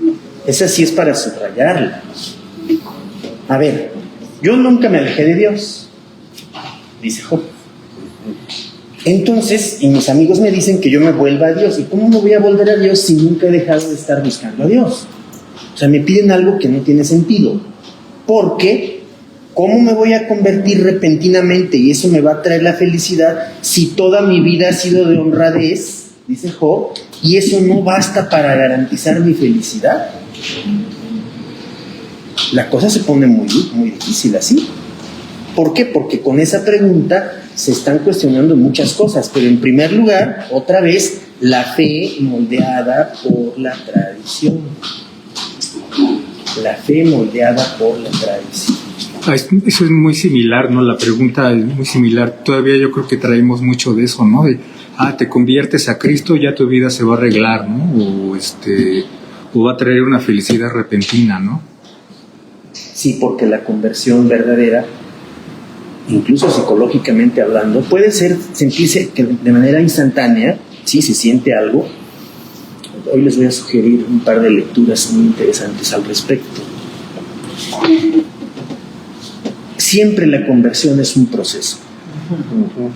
¿no? Esa sí es para subrayarla. A ver, yo nunca me alejé de Dios, dice Job. Entonces, y mis amigos me dicen que yo me vuelva a Dios. ¿Y cómo me voy a volver a Dios si nunca he dejado de estar buscando a Dios? O sea, me piden algo que no tiene sentido. Porque, ¿cómo me voy a convertir repentinamente y eso me va a traer la felicidad si toda mi vida ha sido de honradez, dice Job, y eso no basta para garantizar mi felicidad? La cosa se pone muy, muy difícil así. ¿Por qué? Porque con esa pregunta se están cuestionando muchas cosas, pero en primer lugar, otra vez, la fe moldeada por la tradición. La fe moldeada por la tradición. Eso es muy similar, ¿no? La pregunta es muy similar. Todavía yo creo que traemos mucho de eso, ¿no? De, te conviertes a Cristo, ya tu vida se va a arreglar, ¿no? O va a traer una felicidad repentina, ¿no? Sí, porque la conversión verdadera, incluso psicológicamente hablando, puede sentirse que de manera instantánea, sí, se siente algo. Hoy les voy a sugerir un par de lecturas muy interesantes al respecto. Siempre la conversión es un proceso.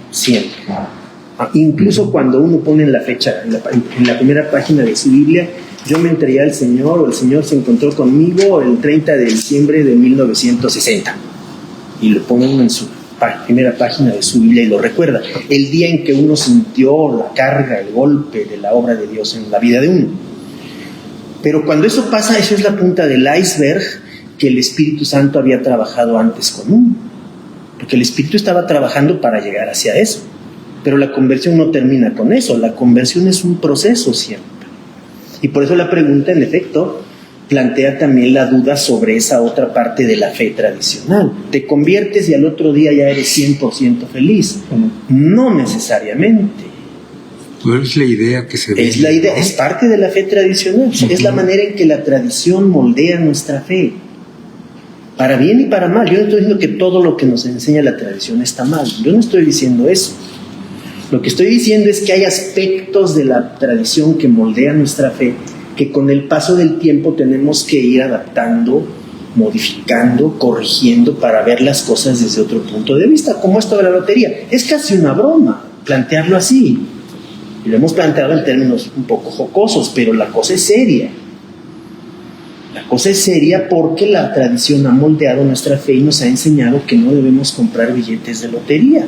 Siempre. Incluso cuando uno pone en la fecha, en la primera página de su Biblia, yo me entregué al Señor, o el Señor se encontró conmigo el 30 de diciembre de 1960. Y lo pone uno en su primera página de su Biblia y lo recuerda. El día en que uno sintió la carga, el golpe de la obra de Dios en la vida de uno. Pero cuando eso pasa, eso es la punta del iceberg que el Espíritu Santo había trabajado antes con uno. Porque el Espíritu estaba trabajando para llegar hacia eso. Pero la conversión no termina con eso. La conversión es un proceso siempre. Y por eso la pregunta, en efecto, plantea también la duda sobre esa otra parte de la fe tradicional. Te conviertes y al otro día ya eres 100% feliz. No necesariamente. Pues es la idea que se ve. Es la idea, es parte de la fe tradicional. Es la manera en que la tradición moldea nuestra fe. Para bien y para mal. Yo no estoy diciendo que todo lo que nos enseña la tradición está mal. Yo no estoy diciendo eso. Lo que estoy diciendo es que hay aspectos de la tradición que moldean nuestra fe que con el paso del tiempo tenemos que ir adaptando, modificando, corrigiendo para ver las cosas desde otro punto de vista, como esto de la lotería. Es casi una broma plantearlo así. Y lo hemos planteado en términos un poco jocosos, pero la cosa es seria. La cosa es seria porque la tradición ha moldeado nuestra fe y nos ha enseñado que no debemos comprar billetes de lotería,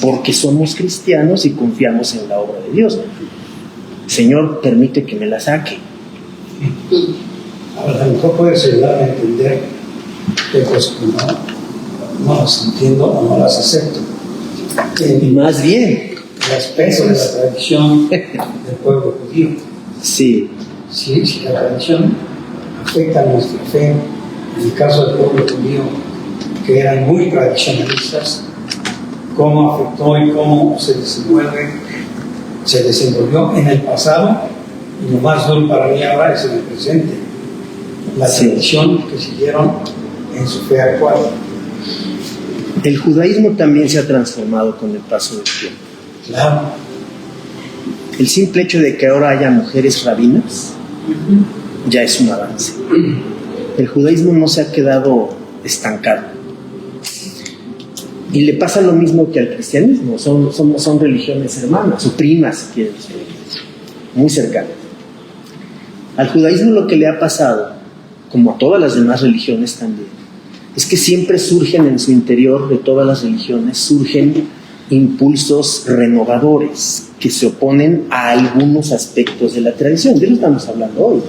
porque somos cristianos y confiamos en la obra de Dios. Señor, permite que me la saque. A lo mejor puedes ayudarme a entender qué cosas no las entiendo o no las acepto. Más bien, El aspecto de la tradición del pueblo judío. sí. Si la tradición afecta a nuestra fe, en el caso del pueblo judío, que eran muy tradicionalistas, cómo afectó y cómo se desenvolvió en el pasado, y lo más duro para mí ahora es en el presente, la tradición que siguieron en su fe actual. El judaísmo también se ha transformado con el paso del tiempo. Claro. El simple hecho de que ahora haya mujeres rabinas ya es un avance. El judaísmo no se ha quedado estancado. Y le pasa lo mismo que al cristianismo. Son religiones hermanas, o primas, si quieren decir, muy cercanas. Al judaísmo lo que le ha pasado, como a todas las demás religiones también, es que siempre surgen en su interior, de todas las religiones, surgen impulsos renovadores que se oponen a algunos aspectos de la tradición. De eso estamos hablando hoy.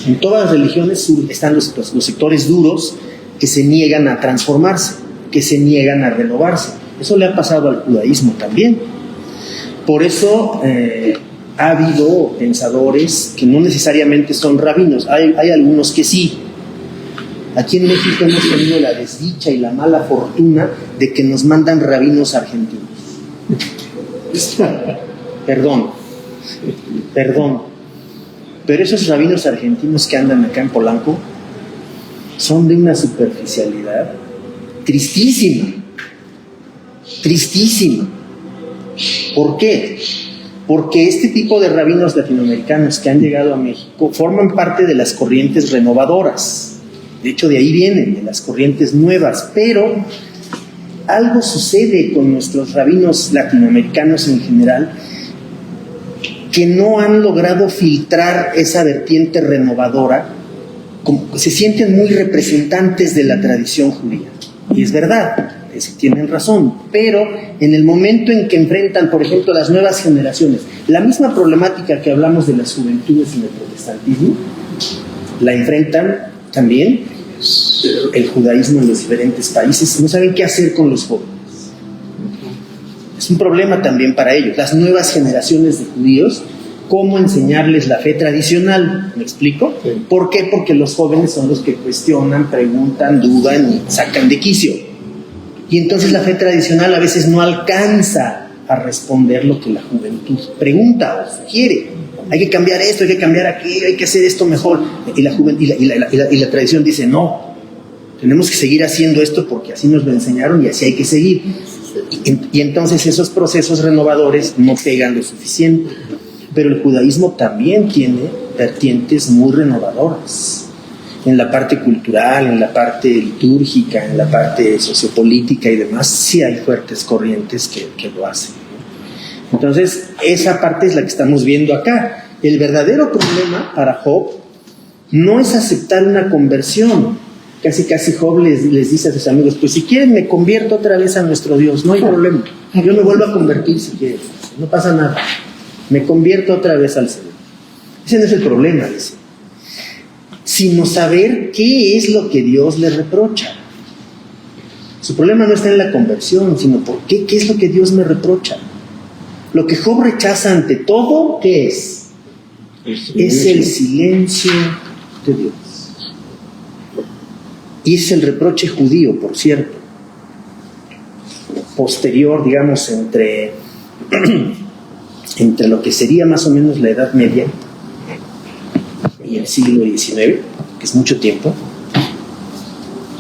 En todas las religiones están los sectores duros que se niegan a transformarse, que se niegan a renovarse. Eso le ha pasado al judaísmo también. Por eso ha habido pensadores que no necesariamente son rabinos. Hay algunos que sí. Aquí en México hemos tenido la desdicha y la mala fortuna de que nos mandan rabinos argentinos. Perdón. Pero esos rabinos argentinos que andan acá en Polanco son de una superficialidad tristísima. ¿Por qué? Porque este tipo de rabinos latinoamericanos que han llegado a México forman parte de las corrientes renovadoras. De hecho, de ahí vienen, de las corrientes nuevas. Pero algo sucede con nuestros rabinos latinoamericanos en general, que no han logrado filtrar esa vertiente renovadora. Se sienten muy representantes de la tradición judía. Y es verdad, tienen razón. Pero en el momento en que enfrentan, por ejemplo, las nuevas generaciones, la misma problemática que hablamos de las juventudes en el protestantismo, la enfrentan también el judaísmo en los diferentes países. No saben qué hacer con los jóvenes. Es un problema también para ellos. Las nuevas generaciones de judíos, ¿cómo enseñarles la fe tradicional? ¿Me explico? Sí. ¿Por qué? Porque los jóvenes son los que cuestionan, preguntan, dudan y sacan de quicio. Y entonces la fe tradicional a veces no alcanza a responder lo que la juventud pregunta o sugiere. Hay que cambiar esto, hay que cambiar aquello, hay que hacer esto mejor. Y la tradición dice, no, tenemos que seguir haciendo esto porque así nos lo enseñaron y así hay que seguir. Y entonces esos procesos renovadores no pegan lo suficiente. Pero el judaísmo también tiene vertientes muy renovadoras. En la parte cultural, en la parte litúrgica, en la parte sociopolítica y demás, sí hay fuertes corrientes que lo hacen. Entonces, esa parte es la que estamos viendo acá. El verdadero problema para Job no es aceptar una conversión. Casi Job les dice a sus amigos, pues si quieren me convierto otra vez a nuestro Dios, no hay problema. Yo me vuelvo a convertir si quieren, no pasa nada. Me convierto otra vez al Señor. Ese no es el problema, dice. Sino saber qué es lo que Dios le reprocha. Su problema no está en la conversión, sino por qué es lo que Dios me reprocha. Lo que Job rechaza ante todo, ¿qué es? Es el silencio de Dios. Y es el reproche judío, por cierto, posterior, digamos, entre lo que sería más o menos la Edad Media y el siglo XIX, que es mucho tiempo.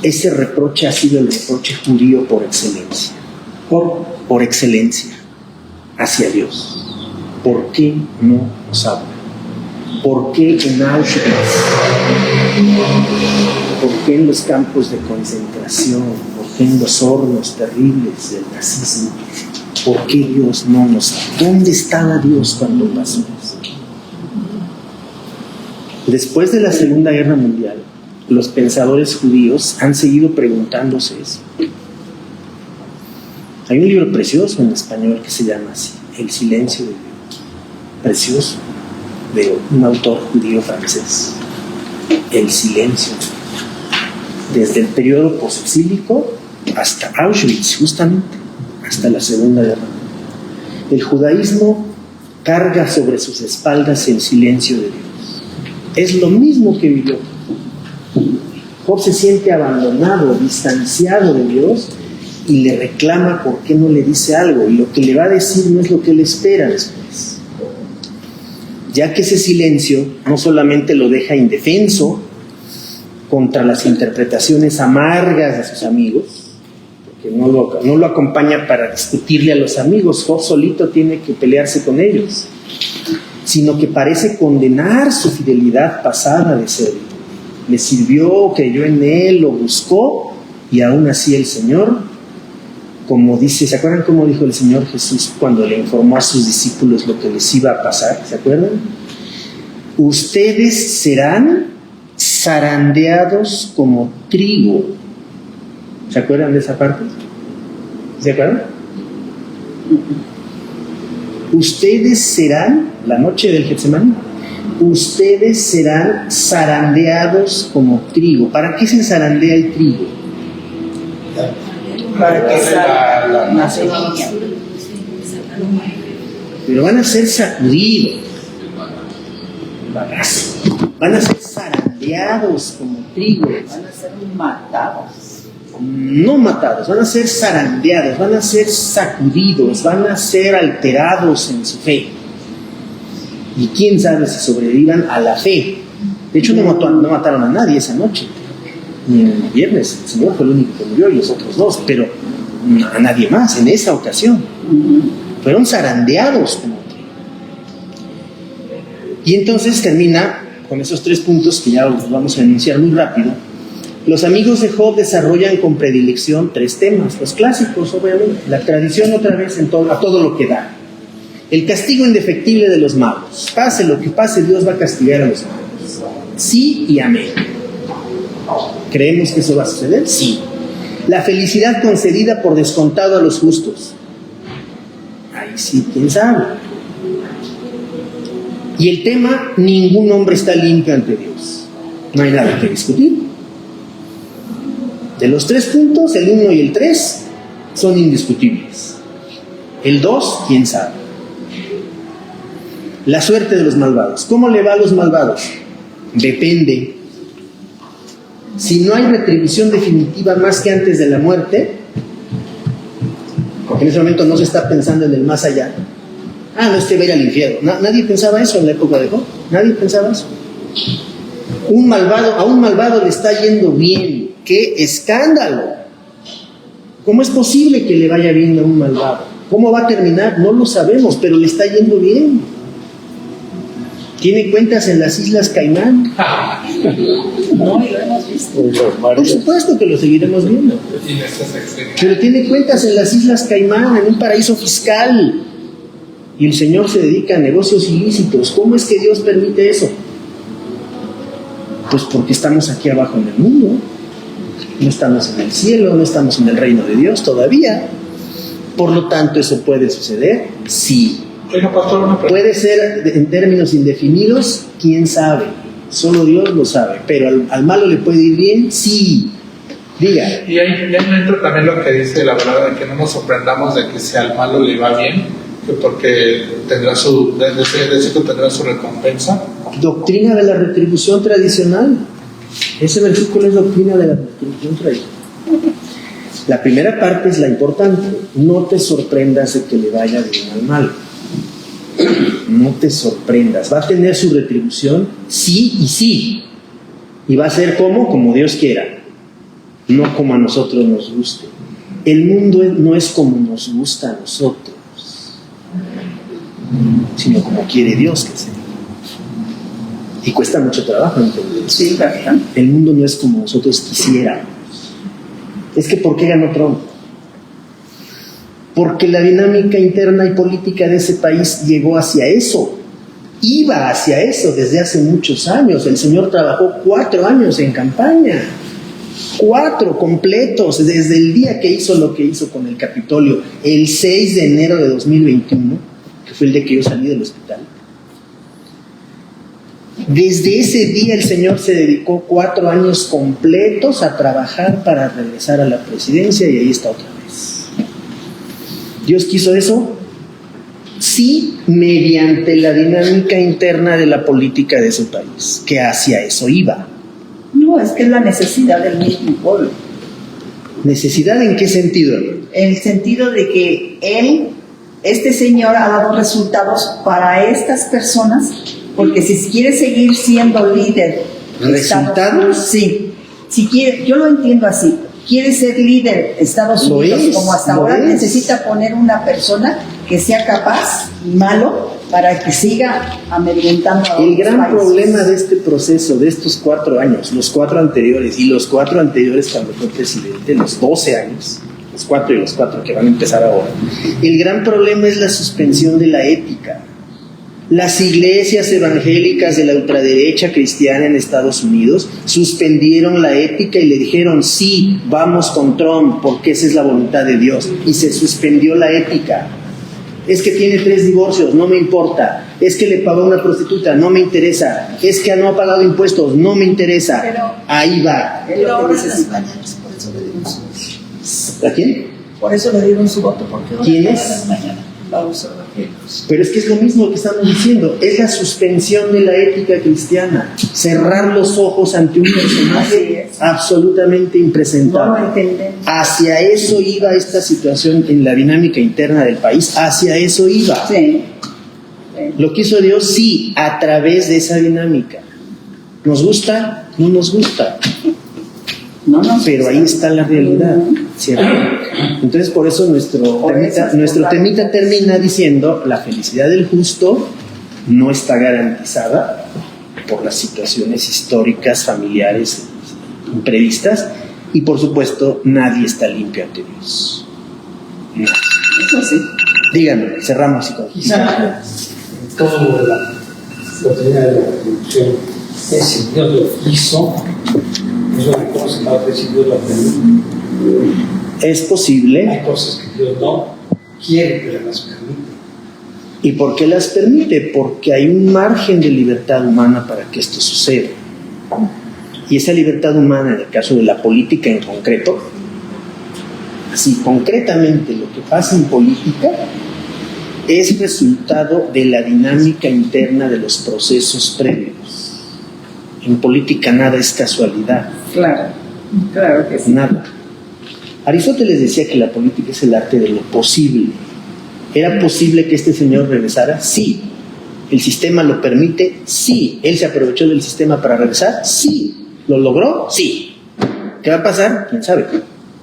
Ese reproche ha sido el reproche judío por excelencia, por excelencia hacia Dios. ¿Por qué no nos habla? ¿Por qué en Auschwitz? ¿Por qué en los campos de concentración? ¿Por qué en los hornos terribles del nazismo? ¿Por qué Dios no nos habla? ¿Dónde estaba Dios cuando pasó eso? Después de la Segunda Guerra Mundial, los pensadores judíos han seguido preguntándose eso. Hay un libro precioso en español que se llama así, El silencio de Dios. Precioso, de un autor judío francés. El silencio. Desde el periodo posexílico hasta Auschwitz, justamente, hasta la Segunda Guerra Mundial. El judaísmo carga sobre sus espaldas el silencio de Dios. Es lo mismo que vivió Job. Se siente abandonado, distanciado de Dios y le reclama por qué no le dice algo, y lo que le va a decir no es lo que él espera después, ya que ese silencio no solamente lo deja indefenso contra las interpretaciones amargas de sus amigos, porque no lo acompaña para discutirle a los amigos. Job solito tiene que pelearse con ellos, sino que parece condenar su fidelidad pasada de servir. Le sirvió, creyó en él, lo buscó, y aún así el Señor, como dice, ¿se acuerdan cómo dijo el Señor Jesús cuando le informó a sus discípulos lo que les iba a pasar? ¿Se acuerdan? Ustedes serán zarandeados como trigo. ¿Se acuerdan de esa parte? ¿Se acuerdan? Ustedes serán, la noche del Getsemaní, ustedes serán zarandeados como trigo. ¿Para qué se zarandea el trigo? Para que salga una semilla. Pero van a ser sacudidos, van a ser zarandeados como trigo. Van a ser matados. No matados, van a ser zarandeados, van a ser sacudidos, van a ser alterados en su fe. Y quién sabe si sobrevivan a la fe. De hecho, no mataron a nadie esa noche, ni el viernes. El Señor fue el único que murió y los otros dos, pero a nadie más en esa ocasión. Fueron zarandeados como trigo. Y entonces termina con esos 3 puntos que ya los vamos a enunciar muy rápido. Los amigos de Job desarrollan con predilección 3 temas, los clásicos, obviamente. La tradición otra vez a todo lo que da. El castigo indefectible de los malos. Pase lo que pase, Dios va a castigar a los malos. Sí y amén. ¿Creemos que eso va a suceder? Sí. La felicidad concedida por descontado a los justos. Ahí sí, quién sabe. Y el tema, ningún hombre está limpio ante Dios. No hay nada que discutir. De los 3 puntos, el 1 y el 3 son indiscutibles. El 2, quién sabe. La suerte de los malvados. ¿Cómo le va a los malvados? Depende. Si no hay retribución definitiva más que antes de la muerte, porque en ese momento no se está pensando en el más allá. No, este va a ir al infierno. Nadie pensaba eso en la época de Job. Nadie pensaba eso. A un malvado le está yendo bien. ¡Qué escándalo! ¿Cómo es posible que le vaya bien a un malvado? ¿Cómo va a terminar? No lo sabemos, pero le está yendo bien. ¿Tiene cuentas en las Islas Caimán? No, y lo hemos visto. Por supuesto que lo seguiremos viendo. Pero tiene cuentas en las Islas Caimán, en un paraíso fiscal. y el Señor se dedica a negocios ilícitos. ¿Cómo es que Dios permite eso? Pues porque estamos aquí abajo en el mundo, no estamos en el cielo, no estamos en el reino de Dios todavía. Por lo tanto, ¿eso puede suceder? Sí. Oiga, pastor, una pregunta. ¿Puede ser en términos indefinidos? ¿Quién sabe? Solo Dios lo sabe. ¿Pero al malo le puede ir bien? Sí. Diga. Y ahí entra también lo que dice la verdad, de que no nos sorprendamos de que si al malo le va bien, que porque tendrá su recompensa. Doctrina de la retribución tradicional. Ese versículo es doctrina de la retribución tradicional. La primera parte es la importante. No te sorprendas de que le vaya bien al malo. No te sorprendas. Va a tener su retribución, sí y sí. Y va a ser como Dios quiera, no como a nosotros nos guste. El mundo no es como nos gusta a nosotros, sino como quiere Dios que sea. Y cuesta mucho trabajo entender eso. Sí, ¿verdad? El mundo no es como nosotros quisiéramos. Es que ¿por qué ganó Trump? Porque la dinámica interna y política de ese país llegó hacia eso. Iba hacia eso desde hace muchos años. El señor trabajó 4 años en campaña. 4 completos, desde el día que hizo lo que hizo con el Capitolio, el 6 de enero de 2021, que fue el día que yo salí del hospital. Desde ese día el señor se dedicó 4 años completos a trabajar para regresar a la presidencia, y ahí está otra vez. ¿Dios quiso eso? Sí, mediante la dinámica interna de la política de ese país, que hacia eso iba. No, es que es la necesidad del mismo pueblo. ¿Necesidad en qué sentido? En el sentido de que este señor ha dado resultados para estas personas, porque si quiere seguir siendo líder de ¿Resultados? Sí, si quiere, yo lo entiendo así. Quiere ser líder de Estados Lo Unidos es, como hasta lo ahora, es. necesita poner una persona que sea capaz y malo para que siga amedrentando a El otros gran países. problema de este proceso, de estos 4 años, los 4 anteriores y los 4 anteriores cuando fue presidente, los 12 años, los 4 y los 4 que van a empezar ahora, el gran problema es la suspensión de la ética. Las iglesias evangélicas de la ultraderecha cristiana en Estados Unidos suspendieron la ética y le dijeron, sí, vamos con Trump, porque esa es la voluntad de Dios. Y se suspendió la ética. Es que tiene 3 divorcios, no me importa. Es que le pagó a una prostituta, no me interesa. Es que no ha pagado impuestos, no me interesa. Pero- Ahí va. Pero ahora en las mañanas, por eso le dieron su ¿A quién? Por eso le dieron su voto, porque ahora ¿Quién todas es? las mañanas los evangélicos. Pero es que es lo mismo que estamos diciendo, es la suspensión de la ética cristiana, cerrar los ojos ante un Así personaje es. absolutamente No lo impresentable. entendemos. Hacia eso iba esta situación en la dinámica interna del país, hacia eso iba. Sí. Lo que hizo Dios, sí, a través de esa dinámica. ¿Nos gusta? No nos gusta. No, no, Pero ahí está la realidad, ¿cierto? Entonces por eso nuestro temita termina diciendo, la felicidad del justo no está garantizada por las situaciones históricas, familiares, imprevistas, y por supuesto nadie está limpio ante Dios. Nadie. Eso sí. Díganme, cerramos y con Quizá todo la doctrina de la retribución es si Dios lo hizo, es una cosa, la otra es si Dios lo permite. Es posible. Hay cosas que Dios no quiere que las permite. ¿Y por qué las permite? Porque hay un margen de libertad humana para que esto suceda. Y esa libertad humana, en el caso de la política en concreto, así concretamente lo que pasa en política es resultado de la dinámica interna de los procesos previos. En política nada es casualidad, Claro, claro que sí. nada. Aristóteles decía que la política es el arte de lo posible. ¿Era posible que este señor regresara? Sí. ¿El sistema lo permite? Sí. ¿Él se aprovechó del sistema para regresar? Sí. ¿Lo logró? Sí. ¿Qué va a pasar? ¿Quién sabe?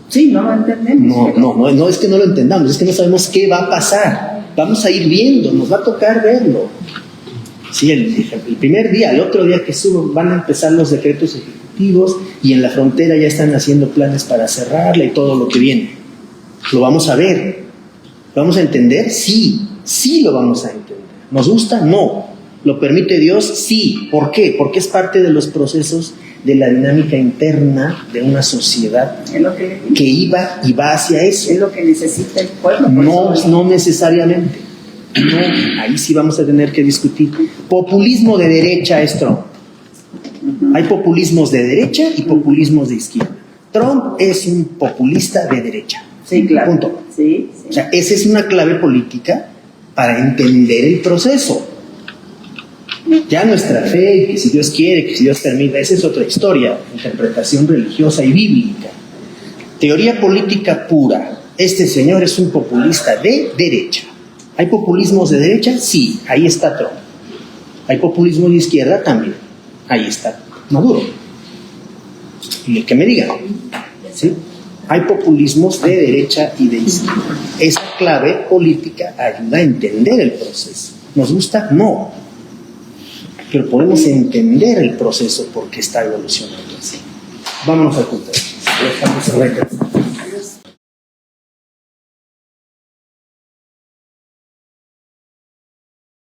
Sí, no lo entendemos. No es que no lo entendamos, es que no sabemos qué va a pasar. Vamos a ir viendo, nos va a tocar verlo. Sí, el primer día, el otro día que subo, van a empezar los decretos ejecutivos y en la frontera ya están haciendo planes para cerrarla y todo lo que viene. Lo vamos a ver. ¿Lo vamos a entender? Sí, sí lo vamos a entender. ¿Nos gusta? No. ¿Lo permite Dios? Sí. ¿Por qué? Porque es parte de los procesos de la dinámica interna de una sociedad Es lo que, que iba y va hacia eso. es lo que necesita el pueblo. por No, eso- no necesariamente. No, ahí sí vamos a tener que discutir. Populismo de derecha es Trump. Hay populismos de derecha y populismos de izquierda. Trump es un populista de derecha. Sí, claro. Punto. Sí, O sí. sea, esa es una clave política para entender el proceso. Ya nuestra fe, y que si Dios quiere, que si Dios permite, esa es otra historia, interpretación religiosa y bíblica. Teoría política pura. Este señor es un populista de derecha. ¿Hay populismos de derecha? Sí, ahí está Trump. ¿Hay populismo de izquierda? También. Ahí está Maduro. Y el que me diga. ¿Sí? Hay populismos de derecha y de izquierda. Esa clave política ayuda a entender el proceso. ¿Nos gusta? No. Pero podemos entender el proceso porque está evolucionando así. Vámonos al punto. Dejamos